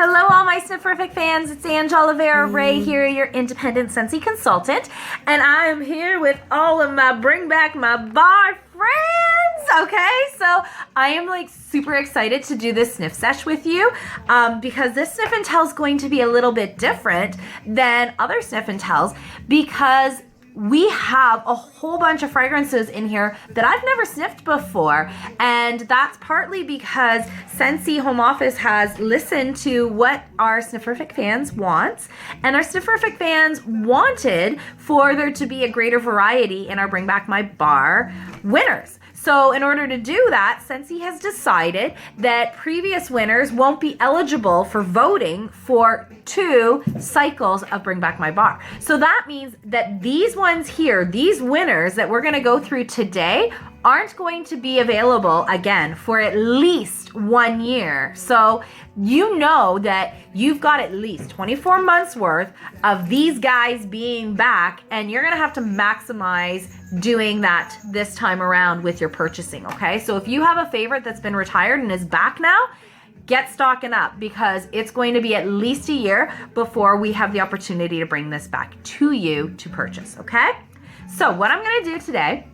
Hello, all my Sniff-o-Vision fans. It's Ange Oliveira Ray here, your independent Scentsy consultant, and I am here with all of my Bring Back My Bar friends. Okay, so I am like super excited to do this sniff sesh with you because this sniff and tell is going to be a little bit different than other sniff and tells because we have a whole bunch of fragrances in here that I've never sniffed before, and that's partly because Scentsy Home Office has listened to what our Sniff-o-Vision fans want, and our Sniff-o-Vision fans wanted for there to be a greater variety in our Bring Back My Bar winners. So in order to do that, Scentsy has decided that previous winners won't be eligible for voting for 2 cycles of Bring Back My Bar. So that means that these ones here, these winners that we're going to go through today, aren't going to be available again for at least 1 year. So you know that you've got at least 24 months worth of these guys being back, and you're gonna have to maximize doing that this time around with your purchasing, okay? So if you have a favorite that's been retired and is back now, get stocking up because it's going to be at least a year before we have the opportunity to bring this back to you to purchase, okay? So what I'm gonna do today,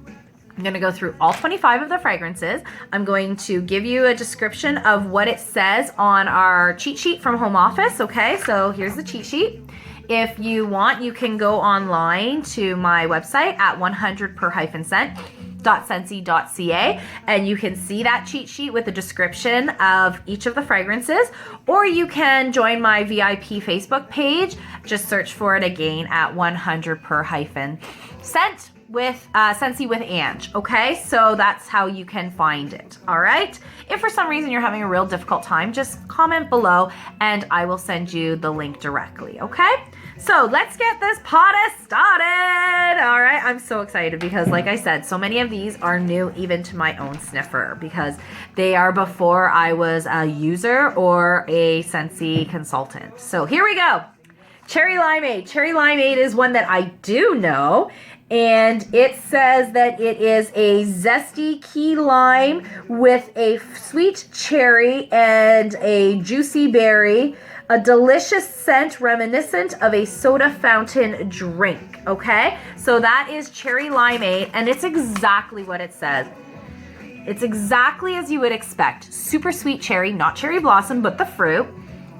I'm going to go through all 25 of the fragrances. I'm going to give you a description of what it says on our cheat sheet from Home Office, okay? So here's the cheat sheet. If you want, you can go online to my website at 100per-scent.scentsy.ca and you can see that cheat sheet with a description of each of the fragrances, or you can join my VIP Facebook page. Just search for it again at 100per-scent with Scentsy with Ange, okay? So that's how you can find it, all right? If for some reason you're having a real difficult time, just comment below and I will send you the link directly, okay? So let's get this party started, all right? I'm so excited because like I said, so many of these are new even to my own sniffer because they are before I was a user or a Scentsy consultant. So here we go. Cherry Limeade. Cherry Limeade is one that I do know, and it says that it is a zesty key lime with a sweet cherry and a juicy berry, a delicious scent reminiscent of a soda fountain drink, okay? So that is Cherry Limeade, and it's exactly what it says. It's exactly as you would expect. Super sweet cherry, not cherry blossom, but the fruit,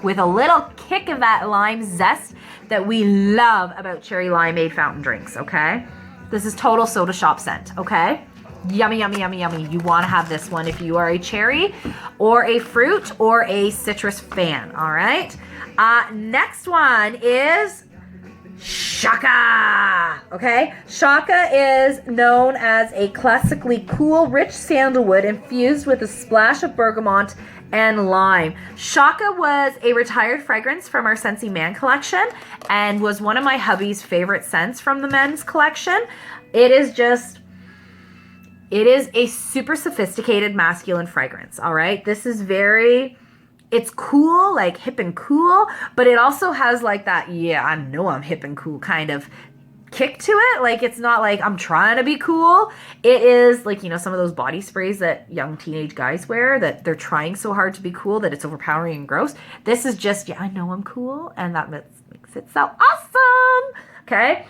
with a little kick of that lime zest that we love about Cherry Limeade fountain drinks, okay? This is total soda shop scent, okay? Yummy, yummy, yummy, yummy. You want to have this one if you are a cherry or a fruit or a citrus fan, all right? Next one is Shaka, okay? Shaka is known as a classically cool, rich sandalwood infused with a splash of bergamot and lime. Shaka was a retired fragrance from our Scentsy Man collection and was one of my hubby's favorite scents from the men's collection. It is a super sophisticated masculine fragrance, all right? This is it's cool, like hip and cool, but it also has like that, yeah, I know I'm hip and cool kind of kick to it. Like it's not like I'm trying to be cool. It is like, you know, some of those body sprays that young teenage guys wear that they're trying so hard to be cool that it's overpowering and gross. This is just, yeah, I know I'm cool, and that makes it so awesome. Okay.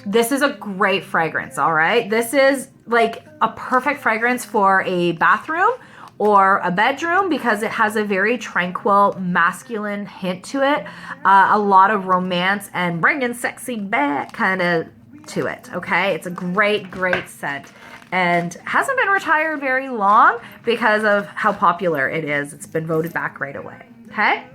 This is a great fragrance. All right. This is like a perfect fragrance for a bathroom or a bedroom because it has a very tranquil masculine hint to it, a lot of romance and bringing sexy back kind of to it, okay? It's a great, great scent and hasn't been retired very long because of how popular it is. It's been voted back right away, okay?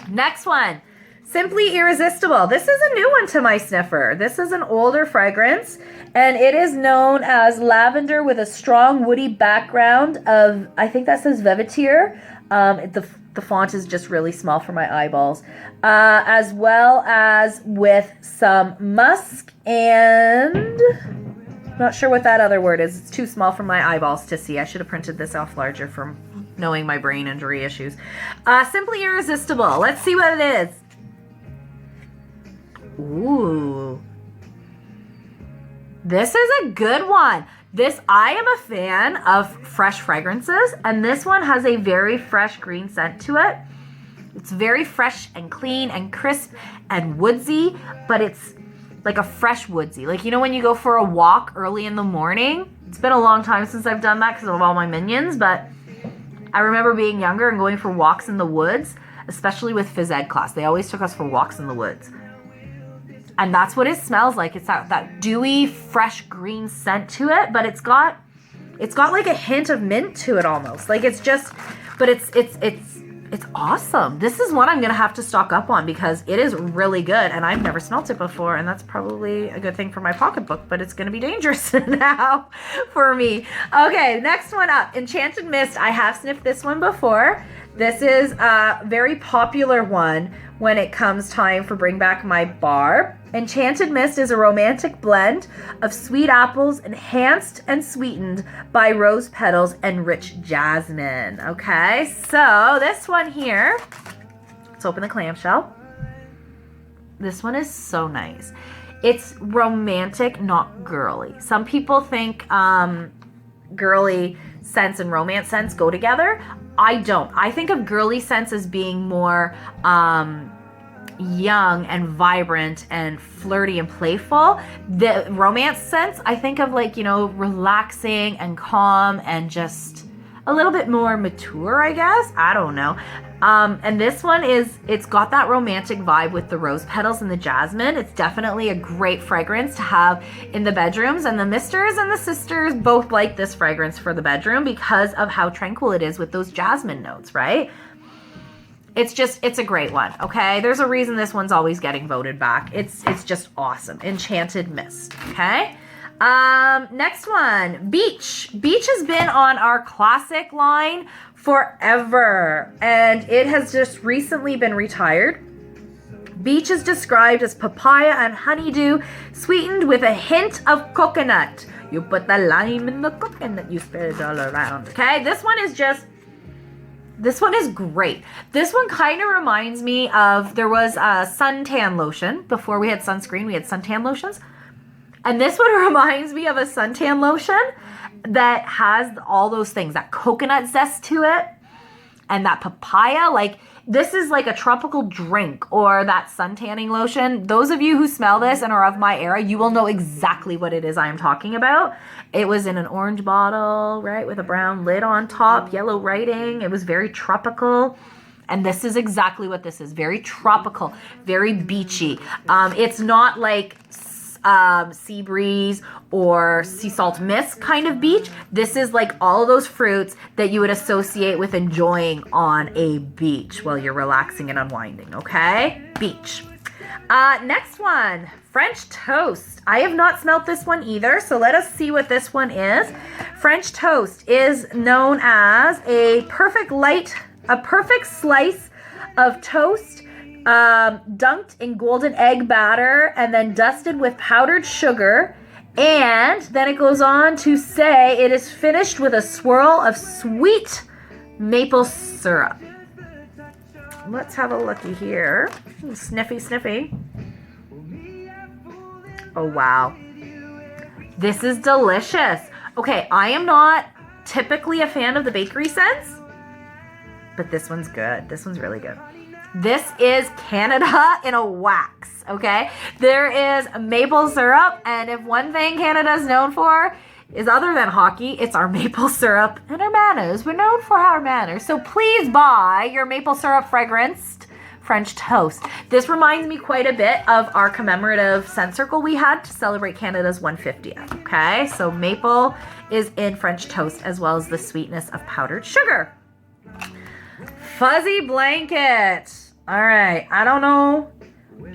Next one, Simply Irresistible. This is a new one to my sniffer. This is an older fragrance, and it is known as lavender with a strong woody background of, I think that says Velvetier. The font is just really small for my eyeballs. As well as with some musk and... not sure what that other word is. It's too small for my eyeballs to see. I should have printed this off larger from knowing my brain injury issues. Simply Irresistible. Let's see what it is. Ooh. This is a good one. I am a fan of fresh fragrances, and this one has a very fresh green scent to it. It's very fresh and clean and crisp and woodsy, but it's like a fresh woodsy. Like, you know, when you go for a walk early in the morning, it's been a long time since I've done that because of all my minions, but I remember being younger and going for walks in the woods, especially with phys ed class. They always took us for walks in the woods. And that's what it smells like. It's that dewy, fresh green scent to it, but it's got like a hint of mint to it almost. Like it's just, but it's awesome. This is one I'm going to have to stock up on because it is really good and I've never smelt it before, and that's probably a good thing for my pocketbook, but it's going to be dangerous now for me. Okay, next one up, Enchanted Mist. I have sniffed this one before. This is a very popular one when it comes time for Bring Back My Bar. Enchanted Mist is a romantic blend of sweet apples enhanced and sweetened by rose petals and rich jasmine. Okay, so this one here, let's open the clamshell. This one is so nice. It's romantic, not girly. Some people think girly scents and romance scents go together. I don't. I think of girly scents as being more young and vibrant and flirty and playful. The romance scents, I think of like, you know, relaxing and calm and just a little bit more mature, I guess. I don't know. And this one it's got that romantic vibe with the rose petals and the jasmine. It's definitely a great fragrance to have in the bedrooms, and the misters and the sisters both like this fragrance for the bedroom because of how tranquil it is with those jasmine notes, right? It's a great one, okay? There's a reason this one's always getting voted back. It's just awesome. Enchanted Mist, okay? Next one, Beach. Beach has been on our classic line forever, and it has just recently been retired. Beach is described as papaya and honeydew, sweetened with a hint of coconut. You put the lime in the coconut, you spread it all around, okay? This one is great. This one kind of reminds me of, there was a suntan lotion. Before we had sunscreen, we had suntan lotions. And this one reminds me of a suntan lotion that has all those things, that coconut zest to it and that papaya. Like, this is like a tropical drink, or that suntanning lotion. Those of you who smell this and are of my era, you will know exactly what it is I am talking about. It was in an orange bottle, right, with a brown lid on top, yellow writing. It was very tropical. And this is exactly what this is. Very tropical, very beachy. It's not like sea breeze or sea salt mist kind of beach. This is like all of those fruits that you would associate with enjoying on a beach while you're relaxing and unwinding, okay? Beach. Next one, French toast. I have not smelt this one either, so let us see what this one is. French toast is known as a perfect slice of toast dunked in golden egg batter and then dusted with powdered sugar, and then it goes on to say it is finished with a swirl of sweet maple syrup. Let's have a looky here. Sniffy. Oh wow, this is delicious. Okay, I am not typically a fan of the bakery scents, but this one's good. This one's really good. This is Canada in a wax, okay? There is maple syrup, and if one thing Canada is known for is, other than hockey, it's our maple syrup and our manners. We're known for our manners. So please buy your maple syrup fragranced French toast. This reminds me quite a bit of our commemorative scent circle we had to celebrate Canada's 150th, okay? So maple is in French toast, as well as the sweetness of powdered sugar. Fuzzy blanket. All right, I don't know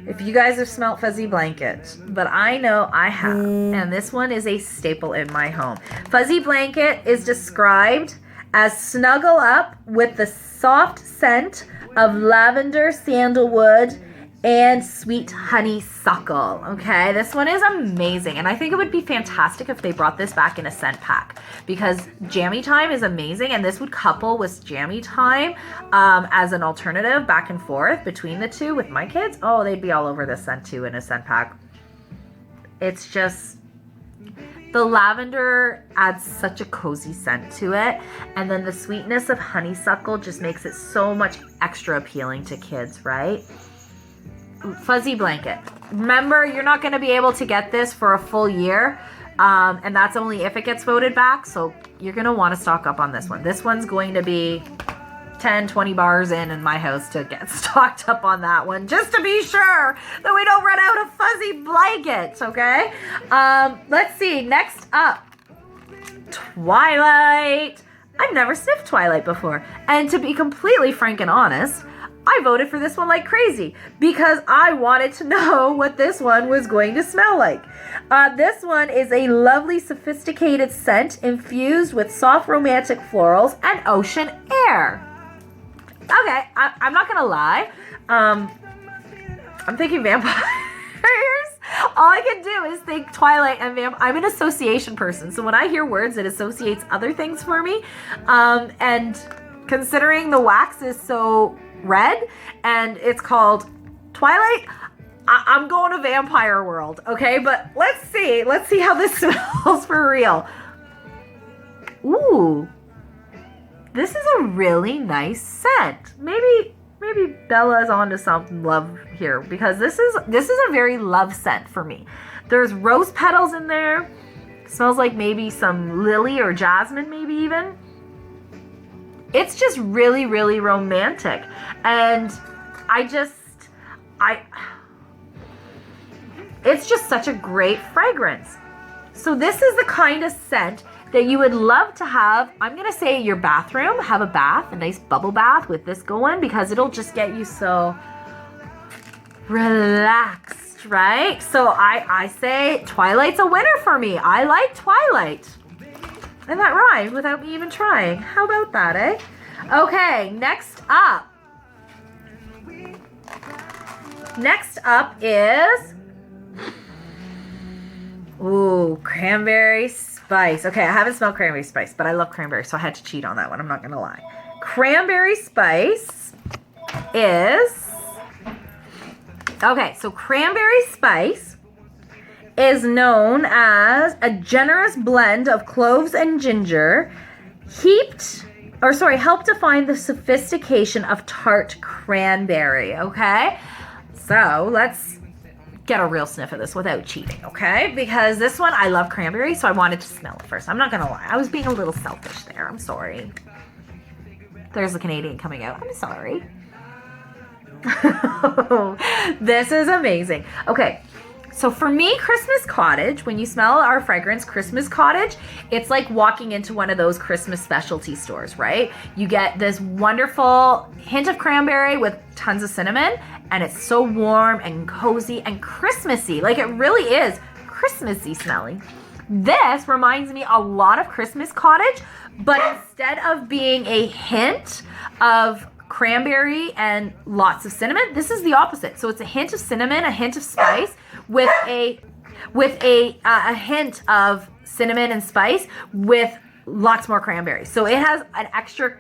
if you guys have smelt fuzzy blanket, but I know I have, and this one is a staple in my home. Fuzzy blanket is described as snuggle up with the soft scent of lavender, sandalwood, and sweet honeysuckle. Okay, this one is amazing, and I think it would be fantastic if they brought this back in a scent pack, because jammy time is amazing, and this would couple with jammy time as an alternative back and forth between the two with my kids. Oh, they'd be all over this scent too in a scent pack. It's just, The lavender adds such a cozy scent to it. And then the sweetness of honeysuckle just makes it so much extra appealing to kids, right? Fuzzy blanket. Remember, you're not going to be able to get this for a full year. And that's only if it gets voted back. So you're going to want to stock up on this one. This one's going to be 10, 20 bars in my house to get stocked up on that one, just to be sure that we don't run out of fuzzy blankets, okay? Let's see, next up, Twilight. I've never sniffed Twilight before, and to be completely frank and honest, I voted for this one like crazy because I wanted to know what this one was going to smell like. This one is a lovely, sophisticated scent infused with soft, romantic florals and ocean air. Okay, I'm not gonna lie. I'm thinking vampires. All I can do is think Twilight and vampire. I'm an association person, so when I hear words, it associates other things for me. And considering the wax is so red and it's called Twilight, I'm going to vampire world. Okay, but let's see how this smells for real. Ooh. This is a really nice scent. Maybe Bella's onto something love here because this is a very love scent for me. There's rose petals in there. Smells like maybe some lily or jasmine, maybe even. It's just really, really romantic. And it's just such a great fragrance. So this is the kind of scent that you would love to have. I'm going to say your bathroom, have a bath, a nice bubble bath with this going because it'll just get you so relaxed, right? So I say Twilight's a winner for me. I like Twilight. And that rhymed without me even trying. How about that, eh? Okay, next up. Next up is... Ooh, cranberry spice. Okay, I haven't smelled cranberry spice, but I love cranberry, so I had to cheat on that one. I'm not going to lie. Cranberry spice is... Okay, so cranberry spice is known as a generous blend of cloves and ginger, help define the sophistication of tart cranberry, okay? So let's get a real sniff of this without cheating, okay? Because this one, I love cranberry, so I wanted to smell it first. I'm not gonna lie. I was being a little selfish there. I'm sorry. There's the Canadian coming out. I'm sorry. This is amazing. Okay, so for me, Christmas Cottage, when you smell our fragrance, Christmas Cottage, it's like walking into one of those Christmas specialty stores, right? You get this wonderful hint of cranberry with tons of cinnamon, and it's so warm and cozy and Christmassy. Like, it really is Christmassy smelling. This reminds me a lot of Christmas Cottage, but instead of being a hint of cranberry and lots of cinnamon, this is the opposite. So it's a hint of cinnamon, a hint of spice, with a hint of cinnamon and spice with lots more cranberry. So it has an extra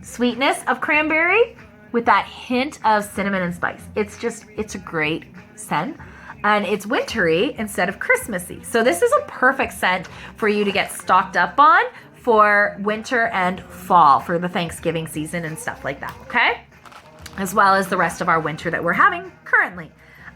sweetness of cranberry with that hint of cinnamon and spice. It's a great scent. And it's wintry instead of Christmassy. So this is a perfect scent for you to get stocked up on for winter and fall, for the Thanksgiving season and stuff like that, okay? As well as the rest of our winter that we're having currently.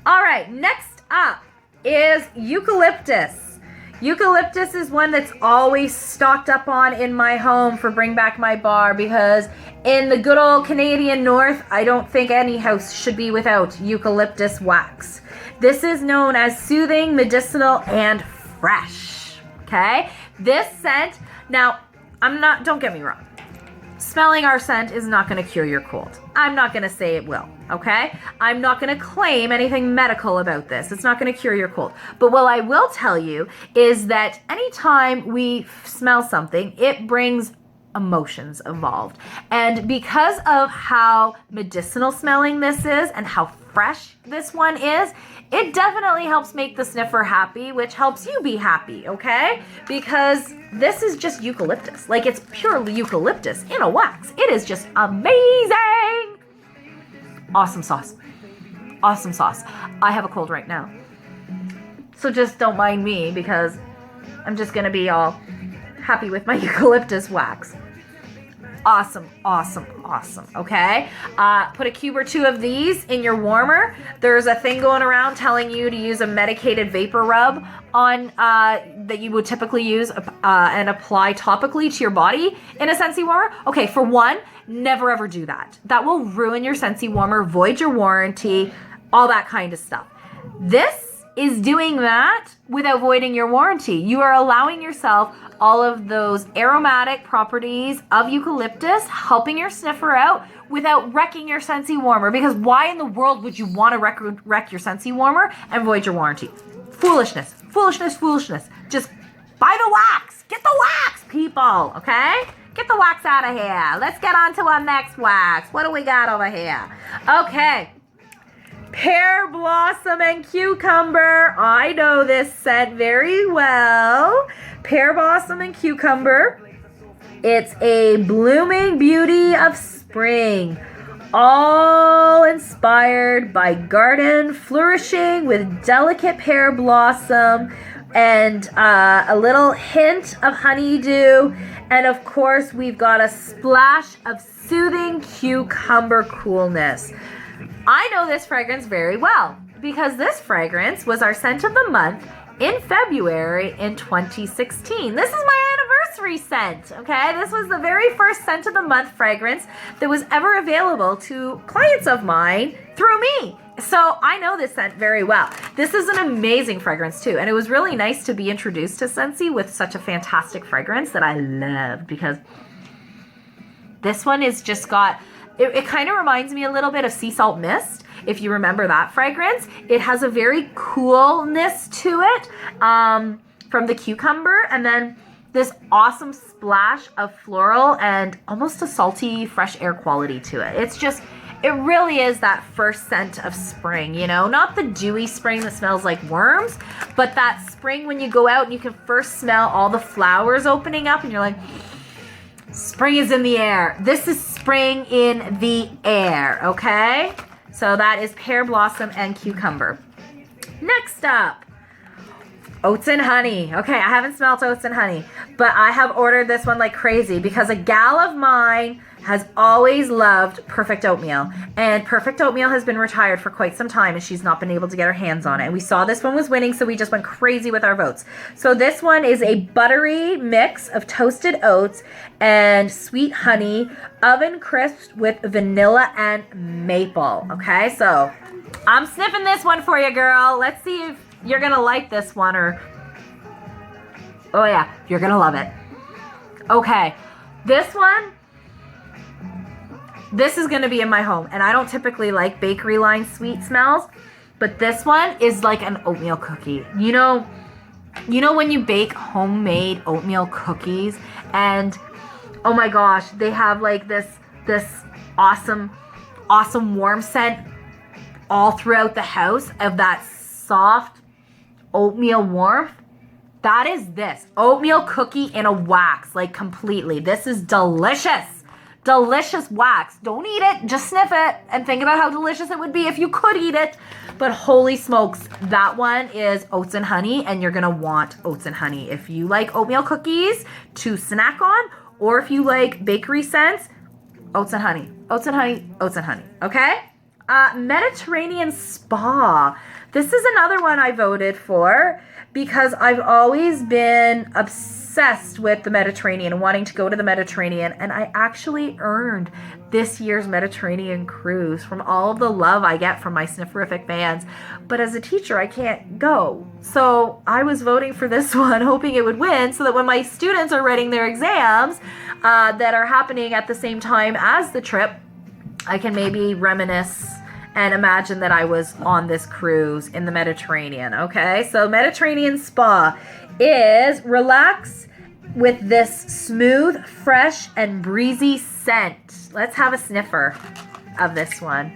All right, next up is eucalyptus. Eucalyptus is one that's always stocked up on in my home for Bring Back My Bar, because in the good old Canadian North, I don't think any house should be without eucalyptus wax. This is known as soothing, medicinal, and fresh, okay? This scent, now, don't get me wrong. Smelling our scent is not going to cure your cold. I'm not going to say it will, okay? I'm not going to claim anything medical about this. It's not going to cure your cold. But what I will tell you is that anytime we smell something, it brings emotions involved. And because of how medicinal smelling this is and how fresh this one is, it definitely helps make the sniffer happy, which helps you be happy, okay? Because this is just eucalyptus. Like, it's pure eucalyptus in a wax. It is just amazing. Awesome sauce. Awesome sauce. I have a cold right now, so just don't mind me, because I'm just going to be all happy with my eucalyptus wax. Awesome, awesome, awesome. Okay. Put a cube or two of these in your warmer. There's a thing going around telling you to use a medicated vapor rub on that you would typically use and apply topically to your body in a Scentsy warmer. Okay, for one, never ever do that. That will ruin your Scentsy warmer, void your warranty, all that kind of stuff. This is doing that without voiding your warranty. You are allowing yourself all of those aromatic properties of eucalyptus, helping your sniffer out without wrecking your Scentsy warmer. Because why in the world would you want to wreck your Scentsy warmer and void your warranty? Foolishness, foolishness, foolishness. Just buy the wax. Get the wax, people, okay? Get the wax out of here. Let's get on to our next wax. What do we got over here? Okay. Pear Blossom and Cucumber. I know this scent very well. Pear Blossom and Cucumber. It's a blooming beauty of spring. All inspired by garden flourishing with delicate pear blossom and a little hint of honeydew. And of course, we've got a splash of soothing cucumber coolness. I know this fragrance very well because this fragrance was our scent of the month in February in 2016. This is my anniversary scent, okay? This was the very first scent of the month fragrance that was ever available to clients of mine through me. So I know this scent very well. This is an amazing fragrance too, and it was really nice to be introduced to Scentsy with such a fantastic fragrance that I loved because this one is just got... It kind of reminds me a little bit of Sea Salt Mist, if you remember that fragrance. It has a very coolness to it from the cucumber, and then this awesome splash of floral and almost a salty, fresh air quality to it. It's just, it really is that first scent of spring, you know? Not the dewy spring that smells like worms, but that spring when you go out and you can first smell all the flowers opening up and you're like... Spring is in the air. This is spring in the air, okay? So that is Pear Blossom and Cucumber. Next up, Oats and Honey. Okay, I haven't smelled Oats and Honey, but I have ordered this one like crazy because a gal of mine has always loved Perfect Oatmeal. And Perfect Oatmeal has been retired for quite some time and she's not been able to get her hands on it. And we saw this one was winning, so we just went crazy with our votes. So this one is a buttery mix of toasted oats and sweet honey, oven crisped with vanilla and maple. Okay, so I'm sniffing this one for you, girl. Let's see if you're gonna like this one or... Oh yeah, you're gonna love it. Okay, this one... This is going to be in my home, and I don't typically like bakery line sweet smells, but this one is like an oatmeal cookie. You know when you bake homemade oatmeal cookies, and oh my gosh, they have like this awesome warm scent all throughout the house of that soft oatmeal warmth. That is this oatmeal cookie in a wax, like completely. This is delicious. Delicious wax. Don't eat it, just sniff it and think about how delicious it would be if you could eat it. But holy smokes, that one is Oats and Honey, and you're gonna want Oats and Honey if you like oatmeal cookies to snack on, or if you like bakery scents. Oats and Honey, Oats and Honey, Oats and Honey. Okay. Mediterranean Spa. This is another one I voted for because I've always been obsessed with the Mediterranean and wanting to go to the Mediterranean, and I actually earned this year's Mediterranean cruise from all of the love I get from my Snifferific fans. But as a teacher, I can't go. So I was voting for this one, hoping it would win, so that when my students are writing their exams that are happening at the same time as the trip, I can maybe reminisce and imagine that I was on this cruise in the Mediterranean, okay? So Mediterranean Spa is relax with this smooth, fresh, and breezy scent. Let's have a sniffer of this one.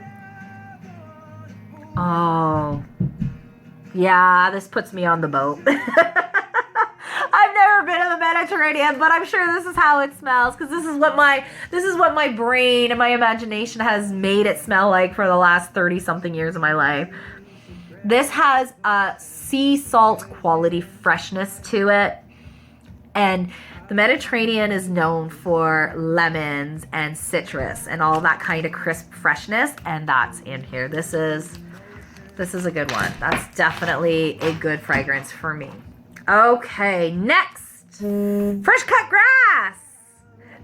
Oh, yeah, this puts me on the boat. I've never been to the Mediterranean, but I'm sure this is how it smells because this is what my brain and my imagination has made it smell like for the last 30-something years of my life. This has a sea salt quality freshness to it. And the Mediterranean is known for lemons and citrus and all that kind of crisp freshness, and that's in here. This is a good one. That's definitely a good fragrance for me. Okay, next, fresh cut grass.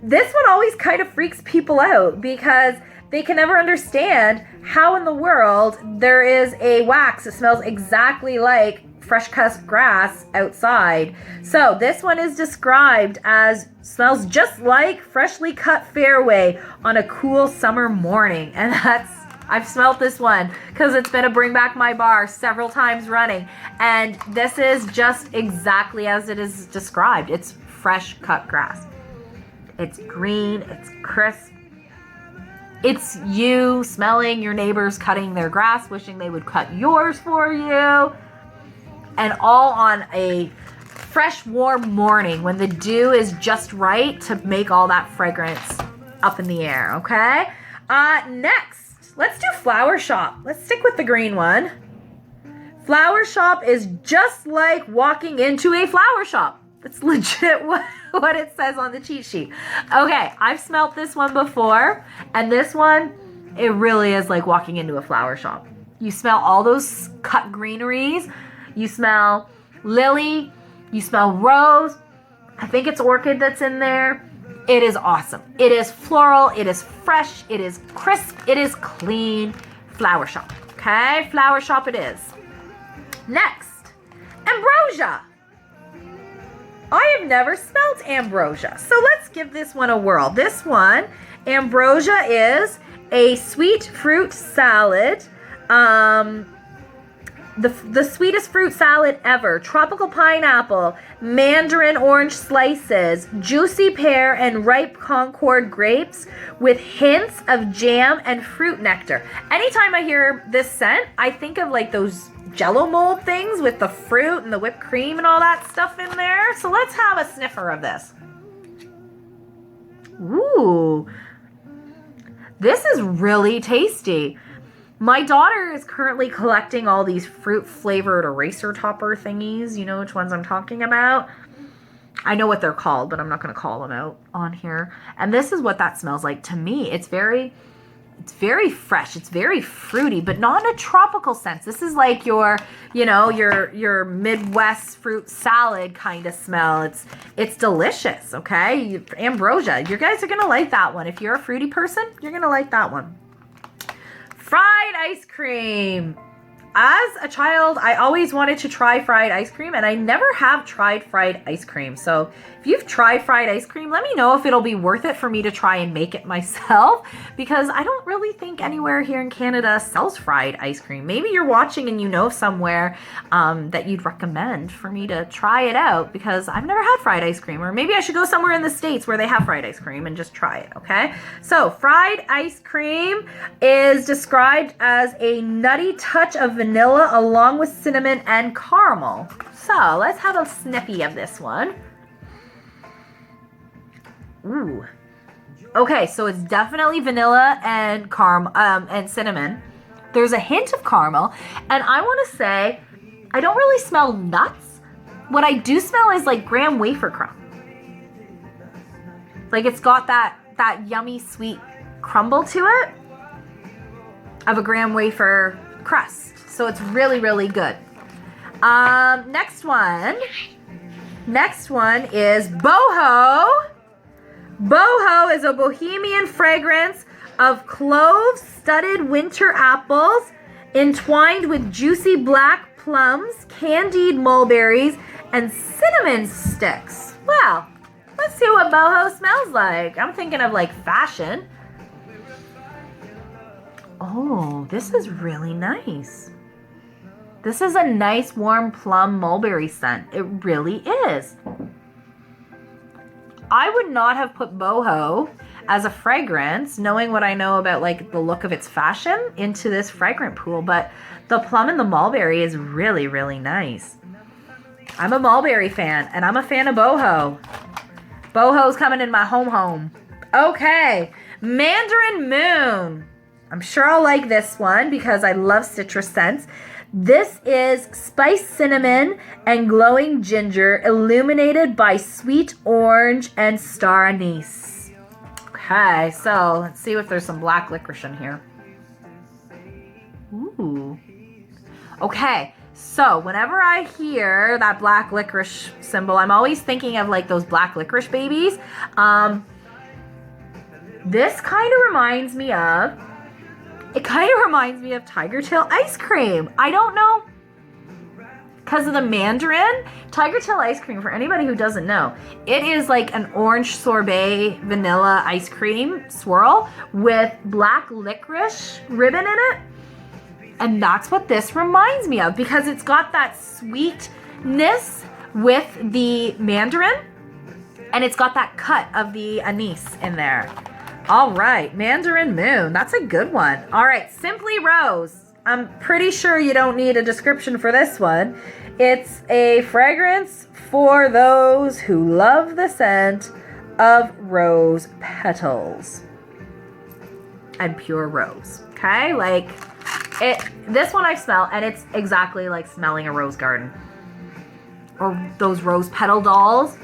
This one always kind of freaks people out because they can never understand how in the world there is a wax that smells exactly like fresh cut grass outside. So this one is described as smells just like freshly cut fairway on a cool summer morning. And I've smelled this one because it's been a bring back my bar several times running. And this is just exactly as it is described. It's fresh cut grass. It's green, it's crisp. It's you smelling your neighbors cutting their grass, wishing they would cut yours for you. And all on a fresh, warm morning when the dew is just right to make all that fragrance up in the air, okay? Next, let's do Flower Shop. Let's stick with the green one. Flower Shop is just like walking into a flower shop. That's legit what it says on the cheat sheet. Okay, I've smelled this one before, and this one, it really is like walking into a flower shop. You smell all those cut greeneries. You smell lily, you smell rose. I think it's orchid that's in there. It is awesome. It is floral, it is fresh, it is crisp, it is clean. Flower Shop, okay? Flower Shop it is. Next, ambrosia. I have never smelled ambrosia, so let's give this one a whirl. This one, ambrosia is a sweet fruit salad. The sweetest fruit salad ever. Tropical pineapple, mandarin orange slices, juicy pear and ripe Concord grapes with hints of jam and fruit nectar. Anytime I hear this scent, I think of like those Jello mold things with the fruit and the whipped cream and all that stuff in there. So let's have a sniffer of this. Ooh, this is really tasty. My daughter is currently collecting all these fruit-flavored eraser topper thingies. You know which ones I'm talking about? I know what they're called, but I'm not going to call them out on here. And this is what that smells like to me. It's very fresh. It's very fruity, but not in a tropical sense. This is like your Midwest fruit salad kind of smell. It's delicious, okay? Ambrosia. You guys are going to like that one. If you're a fruity person, you're going to like that one. Fried ice cream. As a child, I always wanted to try fried ice cream, and I never have tried fried ice cream. So if you've tried fried ice cream, let me know if it'll be worth it for me to try and make it myself, because I don't really think anywhere here in Canada sells fried ice cream. Maybe you're watching and you know somewhere that you'd recommend for me to try it out, because I've never had fried ice cream. Or maybe I should go somewhere in the States where they have fried ice cream and just try it, okay? So fried ice cream is described as a nutty touch of vanilla along with cinnamon and caramel. So let's have a sniffy of this one. Ooh. Okay, so it's definitely vanilla and caramel and cinnamon. There's a hint of caramel, and I want to say I don't really smell nuts. What I do smell is like graham wafer crumb. Like it's got that yummy sweet crumble to it of a graham wafer crust. So it's really, really good. Next one is boho. Boho is a bohemian fragrance of clove-studded winter apples entwined with juicy black plums, candied mulberries, and cinnamon sticks. Well, let's see what boho smells like. I'm thinking of like fashion. Oh, this is really nice. This is a nice warm plum mulberry scent. It really is. I would not have put boho as a fragrance, knowing what I know about like the look of its fashion, into this fragrant pool, but the plum and the mulberry is really, really nice. I'm a mulberry fan, and I'm a fan of boho. Boho's coming in my home. Okay, Mandarin Moon. I'm sure I'll like this one because I love citrus scents. This is spiced cinnamon and glowing ginger, illuminated by sweet orange and star anise. Okay, so let's see if there's some black licorice in here. Ooh. Okay, so whenever I hear that black licorice symbol, I'm always thinking of like those black licorice babies. This kind of reminds me of Tiger Tail ice cream. I don't know, because of the mandarin. Tiger Tail ice cream, for anybody who doesn't know, it is like an orange sorbet vanilla ice cream swirl with black licorice ribbon in it. And that's what this reminds me of, because it's got that sweetness with the mandarin, and it's got that cut of the anise in there. All right, Mandarin Moon. That's a good one. All right, Simply Rose. I'm pretty sure you don't need a description for this one. It's a fragrance for those who love the scent of rose petals and pure rose. Okay, like this one I smell, and it's exactly like smelling a rose garden or those rose petal dolls.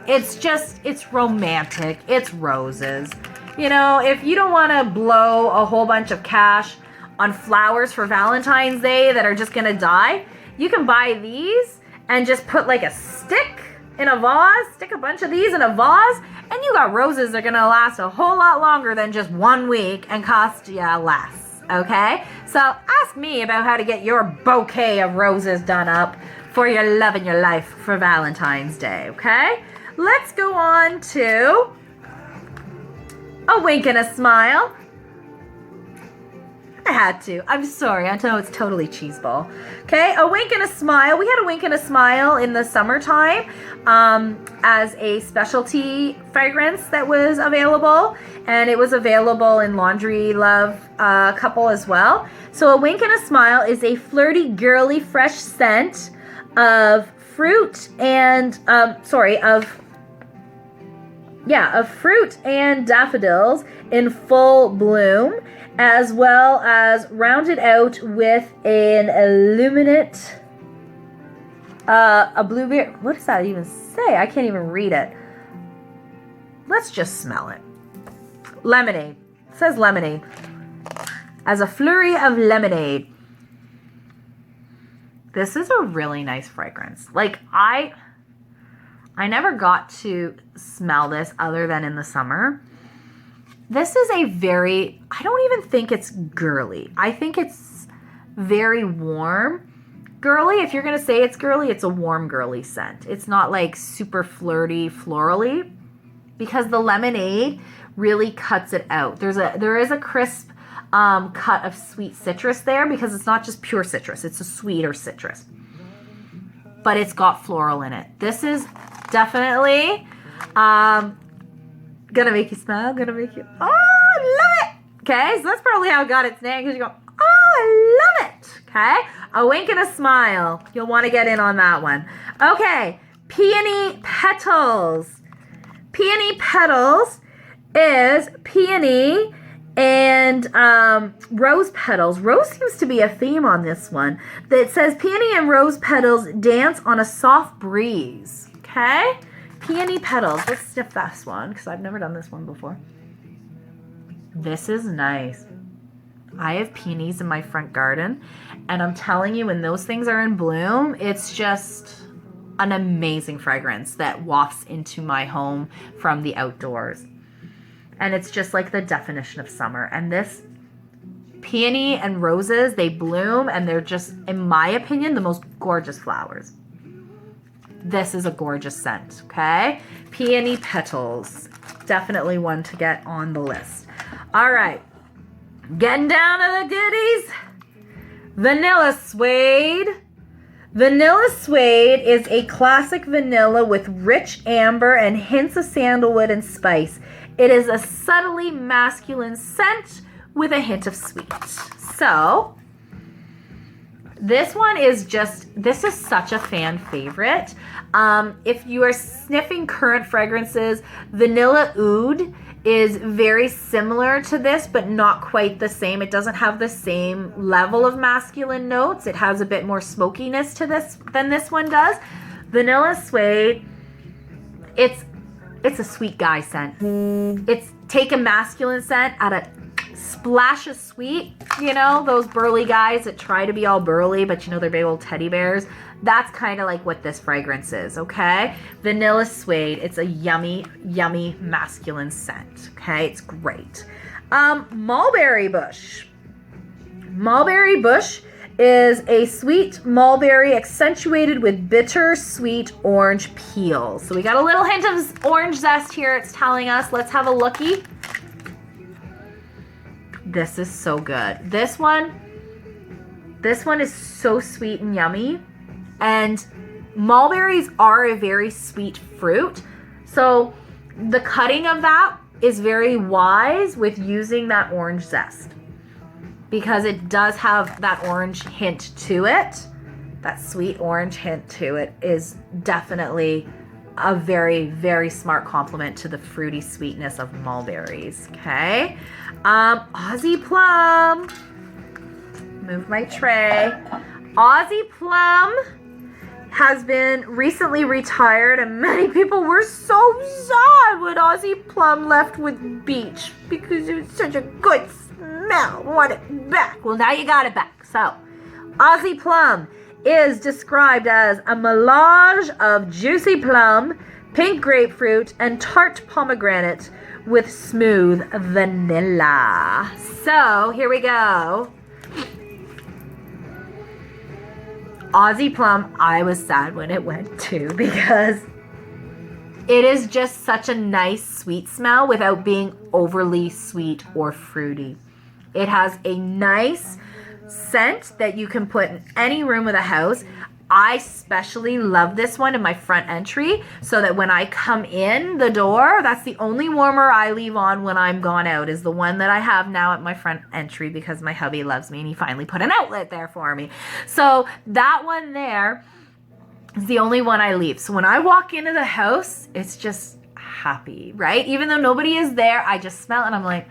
It's romantic. It's roses. You know, if you don't want to blow a whole bunch of cash on flowers for Valentine's Day that are just going to die, you can buy these and just put like a stick in a vase, stick a bunch of these in a vase, and you got roses that are going to last a whole lot longer than just 1 week and cost you less, okay? So ask me about how to get your bouquet of roses done up for your love and your life for Valentine's Day, okay? Let's go on to A Wink and a Smile. I had to. I'm sorry. I know it's totally cheeseball. Okay, A Wink and a Smile. We had A Wink and a Smile in the summertime as a specialty fragrance that was available. And it was available in Laundry Love couple as well. So A Wink and a Smile is a flirty, girly, fresh scent of fruit and, of fruit and daffodils in full bloom, as well as rounded out with an illuminate, a blueberry. What does that even say? I can't even read it. Let's just smell it. Lemonade. It says lemonade. As a flurry of lemonade. This is a really nice fragrance. Like, I never got to smell this other than in the summer. This is I don't even think it's girly. I think it's very warm girly. If you're going to say it's girly, it's a warm girly scent. It's not like super flirty, florally, because the lemonade really cuts it out. There is a crisp cut of sweet citrus there, because it's not just pure citrus. It's a sweeter citrus. But it's got floral in it. This is definitely gonna make you smile, gonna make you, oh, I love it. Okay, so that's probably how it got its name, because you go, oh, I love it. Okay, A Wink and a Smile. You'll want to get in on that one. Okay, Peony Petals. Peony Petals is peony and rose petals. Rose seems to be a theme on this one. It says peony and rose petals dance on a soft breeze. Okay? Peony Petals. Let's sniff this one, because I've never done this one before. This is nice. I have peonies in my front garden, and I'm telling you, when those things are in bloom, it's just an amazing fragrance that wafts into my home from the outdoors. And it's just like the definition of summer. And this peony and roses, they bloom, and they're just, in my opinion, the most gorgeous flowers. This is a gorgeous scent, okay? Peony Petals. Definitely one to get on the list. All right. Getting down to the goodies. Vanilla Suede. Vanilla Suede is a classic vanilla with rich amber and hints of sandalwood and spice. It is a subtly masculine scent with a hint of sweet. So, this one is this is such a fan favorite. If you are sniffing current fragrances, Vanilla Oud is very similar to this, but not quite the same. It doesn't have the same level of masculine notes. It has a bit more smokiness to this than this one does. Vanilla Suede, it's a sweet guy scent. It's take a masculine scent, add a splash of sweet, you know, those burly guys that try to be all burly, but you know, they're big old teddy bears. That's kind of like what this fragrance is, okay? Vanilla Suede, it's a yummy, yummy masculine scent, okay? It's great. Mulberry Bush. Mulberry Bush is a sweet mulberry accentuated with bitter, sweet orange peel. So we got a little hint of orange zest here, it's telling us. Let's have a lookie. This is so good. This one is so sweet and yummy. And mulberries are a very sweet fruit. So the cutting of that is very wise with using that orange zest, because it does have that orange hint to it. That sweet orange hint to it is definitely a very, very smart complement to the fruity sweetness of mulberries, okay? Aussie Plum. Move my tray. Aussie Plum has been recently retired, and many people were so sad when Aussie Plum left with Beach because it was such a good smell. Want it back. Well, now you got it back. So, Aussie Plum is described as a melange of juicy plum, pink grapefruit, and tart pomegranate with smooth vanilla. So, here we go. Aussie Plum, I was sad when it went too, because it is just such a nice sweet smell without being overly sweet or fruity. It has a nice scent that you can put in any room of the house. I especially love this one in my front entry, so that when I come in the door, that's the only warmer I leave on when I'm gone out, is the one that I have now at my front entry, because my hubby loves me and he finally put an outlet there for me. So that one there is the only one I leave. So when I walk into the house, it's just happy, right? Even though nobody is there, I just smell it and I'm like,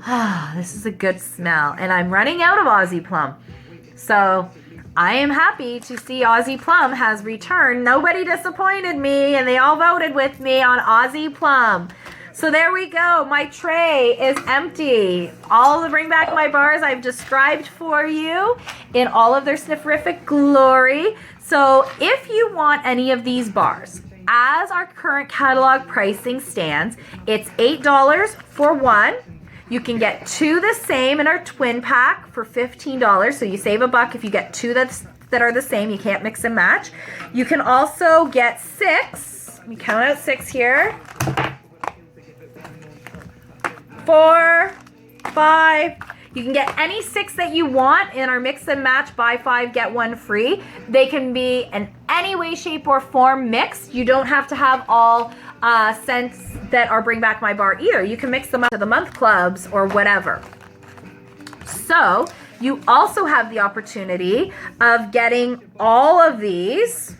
ah, this is a good smell. And I'm running out of Aussie Plum. So I am happy to see Aussie Plum has returned. Nobody disappointed me, and they all voted with me on Aussie Plum. So there we go. My tray is empty. All the Bring Back My bars I've described for you in all of their snifferific glory. So if you want any of these bars, as our current catalog pricing stands, it's $8 for one. You can get two the same in our twin pack for $15. So you save $1 if you get two that are the same. You can't mix and match. You can also get 6. Let me count out 6 here. 4, 5. You can get any 6 that you want in our mix and match, buy 5, get 1 free. They can be in any way, shape, or form mixed. You don't have to have all scents that are Bring Back My bar either. You can mix them up to the month clubs or whatever. So you also have the opportunity of getting all of these,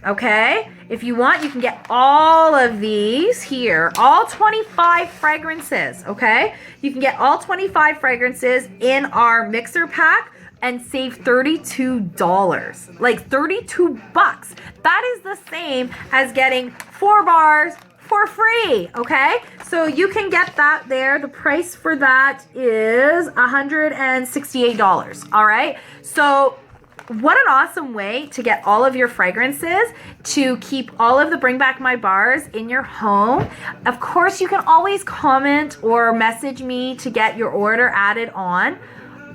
okay? If you want, you can get all of these here, all 25 fragrances, okay? You can get all 25 fragrances in our mixer pack and save $32. Like $32. That is the same as getting 4 bars for free, okay? So you can get that there. The price for that is $168, all right? So what an awesome way to get all of your fragrances, to keep all of the Bring Back My bars in your home. Of course, you can always comment or message me to get your order added on.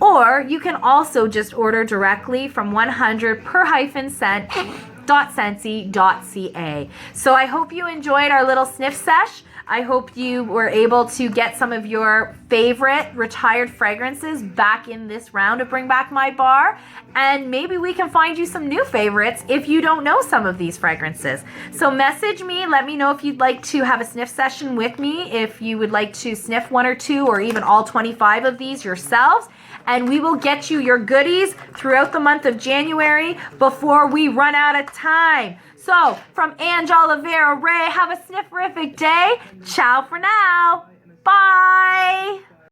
Or you can also just order directly from 100per-scent.scentsy.ca. So I hope you enjoyed our little sniff sesh. I hope you were able to get some of your favorite retired fragrances back in this round of Bring Back My bar. And maybe we can find you some new favorites if you don't know some of these fragrances. So message me, let me know if you'd like to have a sniff session with me, if you would like to sniff 1 or 2 or even all 25 of these yourselves. And we will get you your goodies throughout the month of January before we run out of time. So, from Ange Oliveira Ray, have a snifferific day. Ciao for now. Bye.